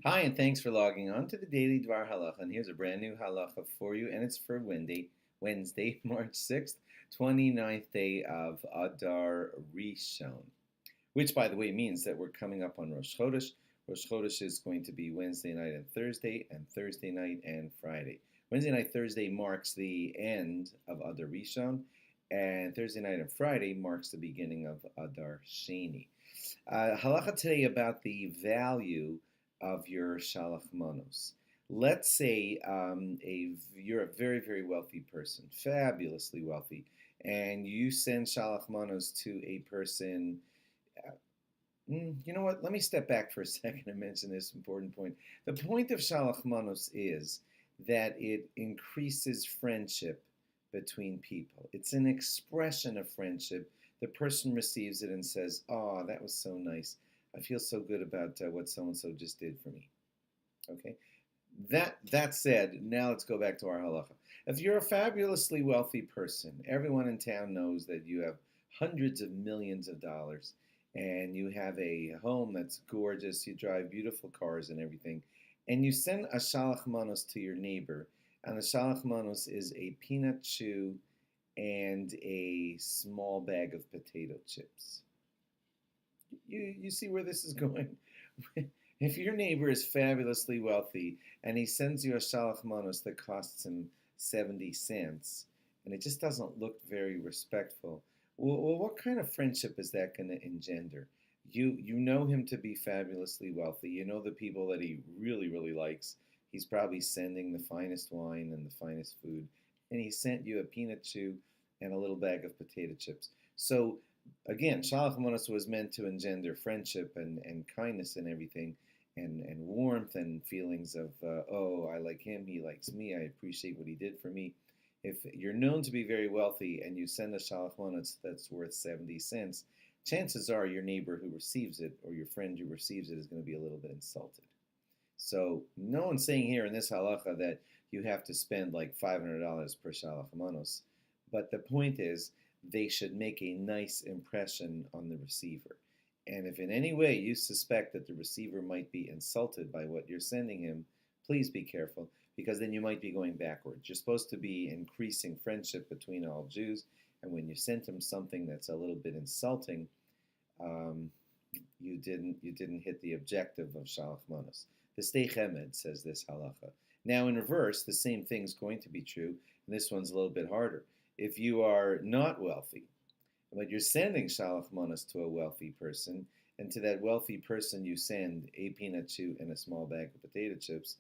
Hi, and thanks for logging on to the Daily DVAR Halacha. And here's a brand new halacha for you, and it's for Wednesday, March 6th, 29th day of Adar Rishon, which, by the way, means that we're coming up on Rosh Chodesh. Rosh Chodesh is going to be Wednesday night and Thursday night and Friday. Wednesday night, Thursday marks the end of Adar Rishon, and Thursday night and Friday marks the beginning of Adar Sheni. Halacha today about the value of your Shalach Manos. Let's say you're a very, very wealthy person, fabulously wealthy, and you send Shalach Manos to a person. uh, you know what? Let me step back for a second and mention this important point. The point of Shalach Manos is that it increases friendship between people. It's an expression of friendship. The person receives it and says, "Oh, that was so nice. I feel so good about what so and so just did for me." Okay. That said, now let's go back to our halacha. If you're a fabulously wealthy person, everyone in town knows that you have hundreds of millions of dollars, and you have a home that's gorgeous. You drive beautiful cars and everything, and you send a shalach manos to your neighbor, and the shalach manos is a peanut chew and a small bag of potato chips. You see where this is going? If your neighbor is fabulously wealthy and he sends you a shalach manos that costs him 70 cents and it just doesn't look very respectful, well, what kind of friendship is that going to engender? You know him to be fabulously wealthy. You know the people that he really, really likes. He's probably sending the finest wine and the finest food, and he sent you a peanut chew and a little bag of potato chips. So again, Shalach Manos was meant to engender friendship and kindness and everything, and warmth and feelings of, oh, I like him, he likes me, I appreciate what he did for me. If you're known to be very wealthy and you send a Shalach Manos that's worth 70 cents, chances are your neighbor who receives it or your friend who receives it is going to be a little bit insulted. So no one's saying here in this halacha that you have to spend like $500 per Shalach Manos, but the point is they should make a nice impression on the receiver. And if in any way you suspect that the receiver might be insulted by what you're sending him, please be careful because then you might be going backwards. You're supposed to be increasing friendship between all Jews, and when you sent him something that's a little bit insulting, um, you didn't hit the objective of Shalach Manos. The Stei Chemed says this halacha. Now, in reverse, the same thing is going to be true, and this one's a little bit harder. If you are not wealthy, but you're sending Shalach Manos to a wealthy person, and to that wealthy person you send a peanut chew and a small bag of potato chips,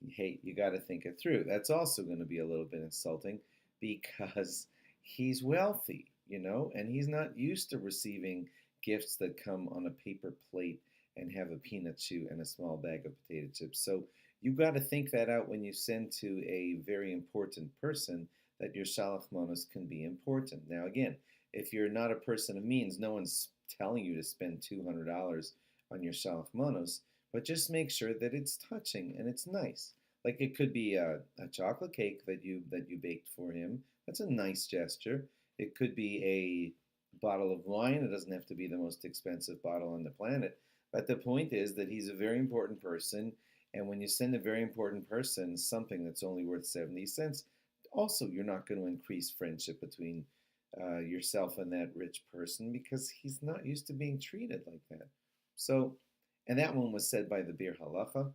hey, you got to think it through. That's also going to be a little bit insulting because he's wealthy, and he's not used to receiving gifts that come on a paper plate and have a peanut chew and a small bag of potato chips. So you got to think that out when you send to a very important person that your Shalach Manos can be important. Now, again, if you're not a person of means, no one's telling you to spend $200 on your Shalach Manos, but just make sure that it's touching and it's nice. Like it could be a chocolate cake that you baked for him. That's a nice gesture. It could be a bottle of wine. It doesn't have to be the most expensive bottle on the planet. But the point is that he's a very important person, and when you send a very important person something that's only worth 70 cents, also you're not going to increase friendship between yourself and that rich person because he's not used to being treated like that. So, and that one was said by the Bir Halacha,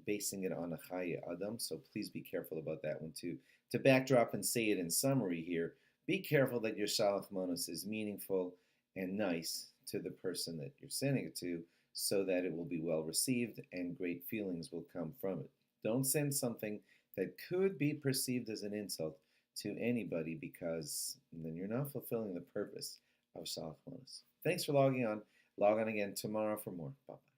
basing it on a Chaye Adam. So please be careful about that one too. To backdrop and say it in summary here, be careful that your Shalach Manos is meaningful and nice to the person that you're sending it to so that it will be well received and great feelings will come from it. Don't send something that could be perceived as an insult to anybody because then you're not fulfilling the purpose of Shalach Manos. Thanks for logging on. Log on again tomorrow for more. Bye bye.